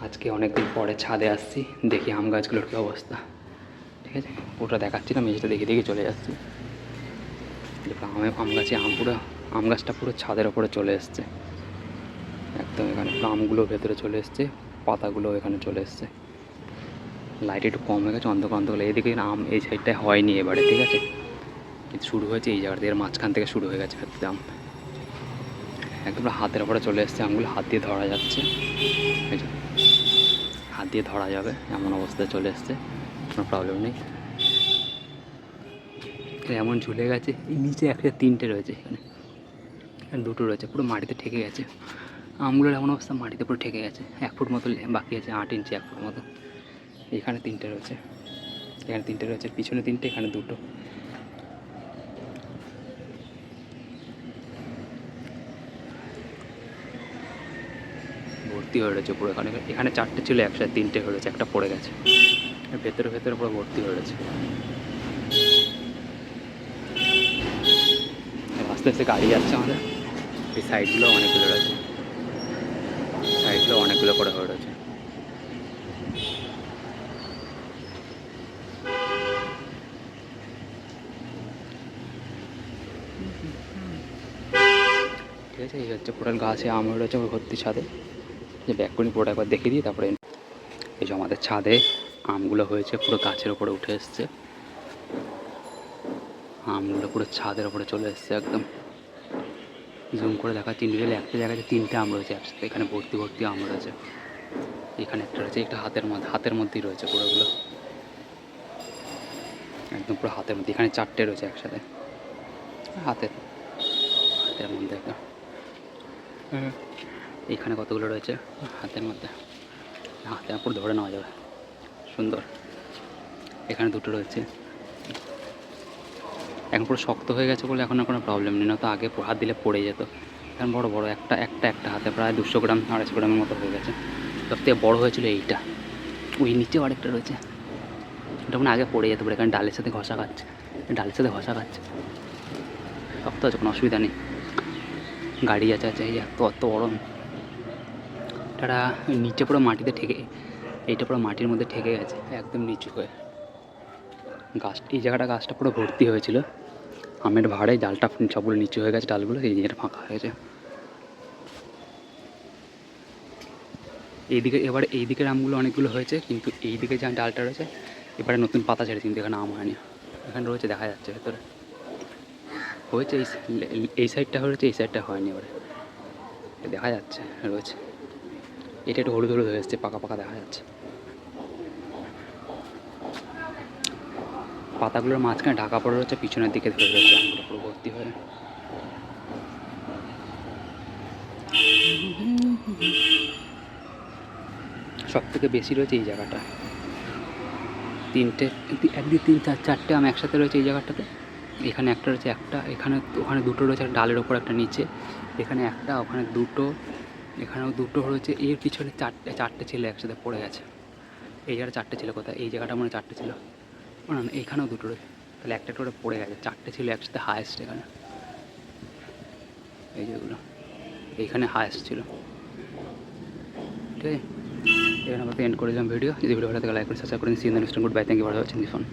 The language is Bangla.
আজকে অনেকদিন পরে ছাদে আসছি, দেখি আম গাছগুলোর কী অবস্থা। ঠিক আছে, ওটা দেখাচ্ছি না, মেঝেটা দেখে দেখে চলে যাচ্ছি। আম গাছে আম গাছটা পুরো ছাদের ওপরে চলে এসছে একদম। এখানে পুরো আমগুলো ভেতরে চলে এসছে, পাতাগুলো এখানে চলে এসছে। লাইট একটু কম হয়ে গেছে, অন্ধকার অন্ধকার। এইদিকে আম এই সাইডটায় হয়নি এবারে, ঠিক আছে, কিন্তু শুরু হয়েছে এই জায়গাটা, এর মাঝখান থেকে শুরু হয়ে গেছে একদম। একদম হাতের ওপরে চলে এসছে আমগুলো, হাত দিয়ে ধরা যাচ্ছে, হাত দিয়ে ধরা যাবে এমন অবস্থায় চলে এসছে, কোনো প্রবলেম নেই। এমন ঝুলে গেছে, এই নিচে একটা তিনটে রয়েছে, এখানে দুটো রয়েছে, পুরো মাটিতে ঠেকে গেছে আমগুলোর। এমন অবস্থা মাটিতে পুরো ঠেকে গেছে, 1 ফুট মতো বাকি আছে, 8 ইঞ্চি 1 ফুট মতো। এখানে তিনটে রয়েছে, এখানে তিনটে রয়েছে, পিছনে তিনটে, এখানে দুটো। ভর্তি হয়ে রয়েছে পুরো এখানে। এখানে 4টে ছিল একসাথে, 3টে হয়ে রয়েছে, একটা পড়ে গেছে। ভেতরে ভেতরে পুরো ভর্তি হয়ে রয়েছে। আস্তে আস্তে গাড়ি যাচ্ছে আমাদের। এই সাইডগুলো অনেকগুলো রয়েছে, সাইডগুলো অনেকগুলো করে হয়ে রয়েছে। ঠিক আছে, এই হচ্ছে পুরো গাছে আম হয়ে রয়েছে ভর্তি ছাদে। যে ব্যাক করে পুরোটা একবার দেখে দিই, তারপরে এই যে আমাদের ছাদে আমগুলো হয়েছে, পুরো গাছের ওপরে উঠে এসছে আমগুলো, পুরো ছাদের ওপরে চলে এসছে একদম। জুম করে দেখাচ্ছি, নিলে একটা জায়গায় 3টে আম রয়েছে একসাথে, এখানে ভর্তি ভর্তি আম রয়েছে। এখানে একটা রয়েছে, একটা হাতের মধ্যেই রয়েছে পুরোগুলো, একদম পুরো হাতের মধ্যে। এখানে 4টে রয়েছে একসাথে, হাতের হাতের মধ্যে একটা। এইখানে কতগুলো রয়েছে হাতের মধ্যে, হাতে পুরো ধরে নেওয়া যাবে, সুন্দর। এখানে দুটো রয়েছে, এখন পুরো শক্ত হয়ে গেছে বলে এখন আর কোনো প্রবলেম নেই, না তো আগে হাত দিলে পড়ে যেত। এখন বড় বড় একটা একটা একটা হাতে প্রায় 200 গ্রাম 250 গ্রামের মতো হয়ে গেছে। সব থেকে বড়ো হয়েছিল এইটা, ওই নিচেও আরেকটা রয়েছে, এটা মানে আগে পড়ে যেতে পারে, এখানে ডালের সাথে ঘষা খাচ্ছে, ডালের সাথে ঘষা খাচ্ছে। শক্ত আছে, কোনো অসুবিধা নেই। গাড়ি আছে আছে, এই এত অত বড়। এটা নিচে পুরো মাটিতে ঠেকে, এইটা পুরো মাটির মধ্যে ঠেকে গেছে একদম নিচু হয়ে। এই গাছটা পুরো ভর্তি হয়েছিল আমের ভাড়ে, ডালটা সবগুলো নিচু হয়ে গেছে, ডালগুলো এই জায়গাটা ফাঁকা হয়েছে। এই দিকের আমগুলো অনেকগুলো হয়েছে, কিন্তু এই দিকে যা ডালটা রয়েছে এবারে নতুন পাতা ছেড়েছে, কিন্তু এখানে আম হয়নি। এখানে রয়েছে, দেখা যাচ্ছে ভেতরে হয়েছে, এই সাইডটা হয়েছে, এই সাইডটা হয়নি, এবারে দেখা যাচ্ছে রয়েছে। এটা একটু হলুদ হলুদ হয়ে এসছে, পাকা পাকা দেখা যাচ্ছে। পাতাগুলোর মাঝখানে ঢাকা পড়ে রয়েছে, পিছনের দিকে ধরে রয়েছে আমগুলো পুরো ভর্তি হয়ে। সব থেকে বেশি রয়েছে এই জায়গাটা, 3টে, 1 2 3 4 4টে আম একসাথে রয়েছে এই জায়গাটাতে। এখানে একটা রয়েছে, একটা এখানে, ওখানে দুটো রয়েছে, একটা ডালের ওপর একটা নিচে, এখানে একটা, ওখানে দুটো, এখানেও দুটো রয়েছে। এর পিছনে 4টে ছিল একসাথে পড়ে গেছে। এই জায়গাটা 4টে ছিল, কোথায় এই জায়গাটা মনে 4টে ছিল, না না এইখানেও দুটো রয়েছে, তাহলে একটা করে পড়ে গেছে। 4টে ছিল একসাথে হায়েস্ট এখানে, এই যেগুলো এইখানে হায়েস্ট ছিল। ঠিক আছে, এখানে আমরা এন্ড করে দিলাম ভিডিও। যদি ভিডিও ভালো থাকে লাইক করে সাবস্ক্রাইব করে দিন। See you next time, good bye, thank you for watching this one.